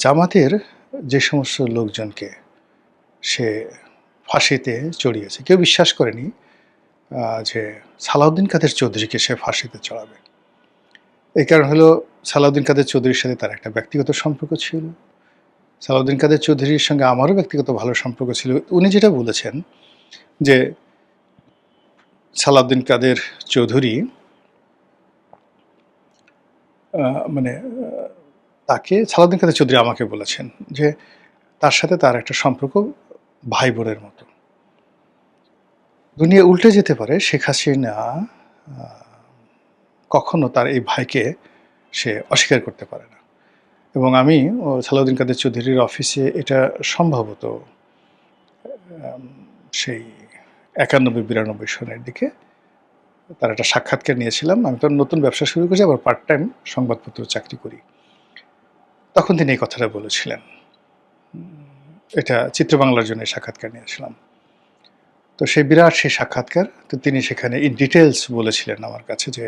জামাতের যে সমস্ত লোকজনকে সে ফাঁসিতে চড়িয়েছে, কেউ বিশ্বাস করেনি যে সালাউদ্দিন কাদের চৌধুরীকে সে ফাঁসিতে চড়াবে। এই কারণ হলো সালাউদ্দিন কাদের চৌধুরীর সাথে তার একটা ব্যক্তিগত সম্পর্ক ছিল। সালাউদ্দিন কাদের চৌধুরীর সঙ্গে আমারও ব্যক্তিগত ভালো সম্পর্ক ছিল। উনি যেটা বলেছেন যে সালাউদ্দিন কাদের চৌধুরী মানে তাকে সালাউদ্দিন কাদের চৌধুরী আমাকে বলেছেন যে তার সাথে তার একটা সম্পর্ক ভাই বোনের মতো। দুনিয়া উল্টে যেতে পারে, শেখ হাসিনা কখনো তার এই ভাইকে সে অস্বীকার করতে পারে না। এবং আমি সালাউদ্দিন কাদের চৌধুরীর অফিসে এটা সম্ভবত সেই ৯১-৯২ সনের দিকে তার একটা সাক্ষাৎকার নিয়েছিলাম। আমি তো নতুন ব্যবসা শুরু করেছি, আবার পার্ট টাইম সংবাদপত্র চাকরি করি। তখন তিনি এই কথাটা বলেছিলেন। এটা চিত্র বাংলার জন্য সাক্ষাৎকার নিয়েছিলাম। তো সেই বিরাট সেই সাক্ষাৎকার, তো তিনি সেখানে ইন ডিটেলস বলেছিলেন আমার কাছে যে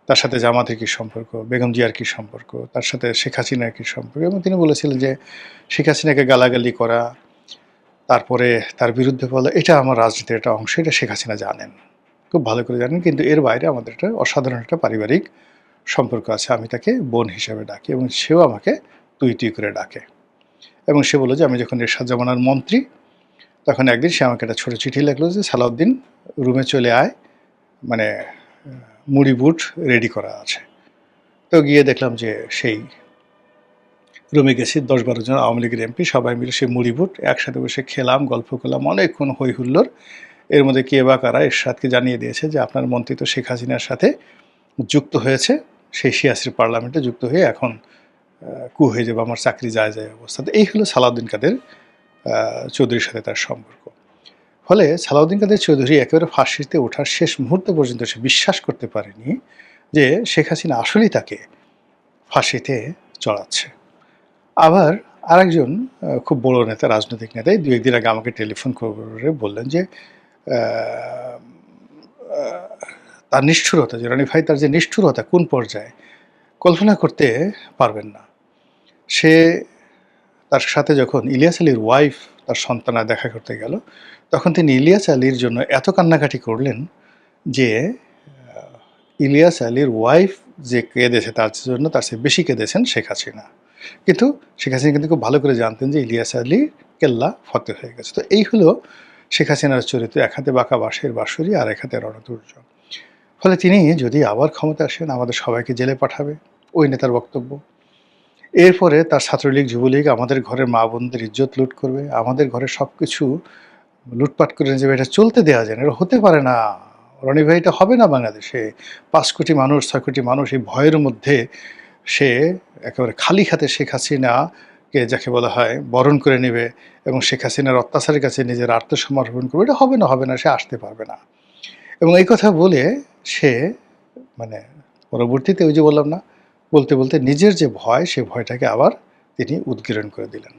তার সাথে জামাতের কী সম্পর্ক, বেগম জিয়ার কী সম্পর্ক, তার সাথে শেখ হাসিনার কী সম্পর্ক। এবং তিনি বলেছিলেন যে শেখ হাসিনাকে গালাগালি করা, তারপরে তার বিরুদ্ধে বলা, এটা আমার রাজনীতির একটা অংশ, এটা শেখ হাসিনা জানেন, খুব ভালো করে জানেন। কিন্তু এর বাইরে আমাদের একটা অসাধারণ একটা পারিবারিক সম্পর্ক আছে। আমি তাকে বোন হিসেবে ডাকি এবং সেও আমাকে তুই তুই করে ডাকে। এবং সে বলল যে আমি যখন এরশাদ জামানার মন্ত্রী, তখন একদিন সে আমাকে একটা ছোটো চিঠি লিখলো যে সালাউদ্দিন রুমে চলে আয়, মানে মুড়ি বুট রেডি করা আছে। তো গিয়ে দেখলাম যে সেই রুমে গেছি, ১০-১২ জন আওয়ামী লীগের এমপি, সবাই মিলে সেই মুড়ি বুট একসাথে বসে খেলাম, গল্প করলাম, অনেকক্ষণ হই হুল্লোড়। এর মধ্যে কে বা কারা এরশাদকে জানিয়ে দিয়েছে যে আপনার মন্ত্রী তো শেখ হাসিনার সাথে যুক্ত হয়েছে, সেই ৮৬ পার্লামেন্টে যুক্ত হয়ে এখন কু হয়ে যাবে, আমার চাকরি যায় অবস্থা। তো এই হলো সালাউদ্দিন কাদের চৌধুরীর সাথে তার সম্পর্ক। ফলে সালাউদ্দিন কাদের চৌধুরী একেবারে ফাঁসিতে ওঠার শেষ মুহূর্ত পর্যন্ত সে বিশ্বাস করতে পারেনি যে শেখ হাসিনা আসলেই তাকে ফাঁসিতে চড়াচ্ছে। আবার আরেকজন খুব বড় নেতা, রাজনৈতিক নেতা, ২-১ দিন আগে আমাকে টেলিফোন করে বললেন যে তার নিষ্ঠুরতা, যে রনি ভাই তার যে নিষ্ঠুরতা কোন পর্যায়ে কল্পনা করতে পারবেন না। সে তার সাথে যখন ইলিয়াস আলীর ওয়াইফ তার সন্তানা দেখা করতে গেল, তখন তিনি ইলিয়াস আলীর জন্য এত কান্নাকাটি করলেন যে ইলিয়াস আলীর ওয়াইফ যে কেঁদেছে তার জন্য তার চেয়ে বেশি কেঁদেছেন শেখ হাসিনা। কিন্তু শেখ হাসিনা কিন্তু খুব ভালো করে জানতেন যে ইলিয়াস আলী কেল্লা ফতে হয়ে গেছে। তো এই হলো শেখ হাসিনার চরিত্র, এক হাতে বাঁকা বাঁশের বাঁশুরি আর এক হাতে রণতুর্য। ফলে তিনি যদি আবার ক্ষমতা আসেন আমাদের সবাইকে জেলে পাঠাবে, ওই নেতার বক্তব্য। এরপরে তার ছাত্রলীগ যুবলীগ আমাদের ঘরের মা বোনদের ইজ্জত লুট করবে, আমাদের ঘরের সব কিছু লুটপাট করে নিয়ে যাবে। এটা চলতে দেওয়া যায় না, এটা হতে পারে না রনি ভাই, এটা হবে না বাংলাদেশে। ৫ কোটি মানুষ, ৬ কোটি মানুষ এই ভয়ের মধ্যে সে একেবারে খালি হাতে শেখ হাসিনাকে, যাকে বলা হয়, বরণ করে নেবে এবং শেখ হাসিনার অত্যাচারের কাছে নিজের আত্মসমর্পণ করবে। এটা হবে না, সে আসতে পারবে না। এবং এই কথা বলে সে মানে পরবর্তীতে ওই যে বললাম না, বলতে নিজের যে ভয়, সে ভয়টাকে আবার তিনি উদগীরণ করে দিলেন।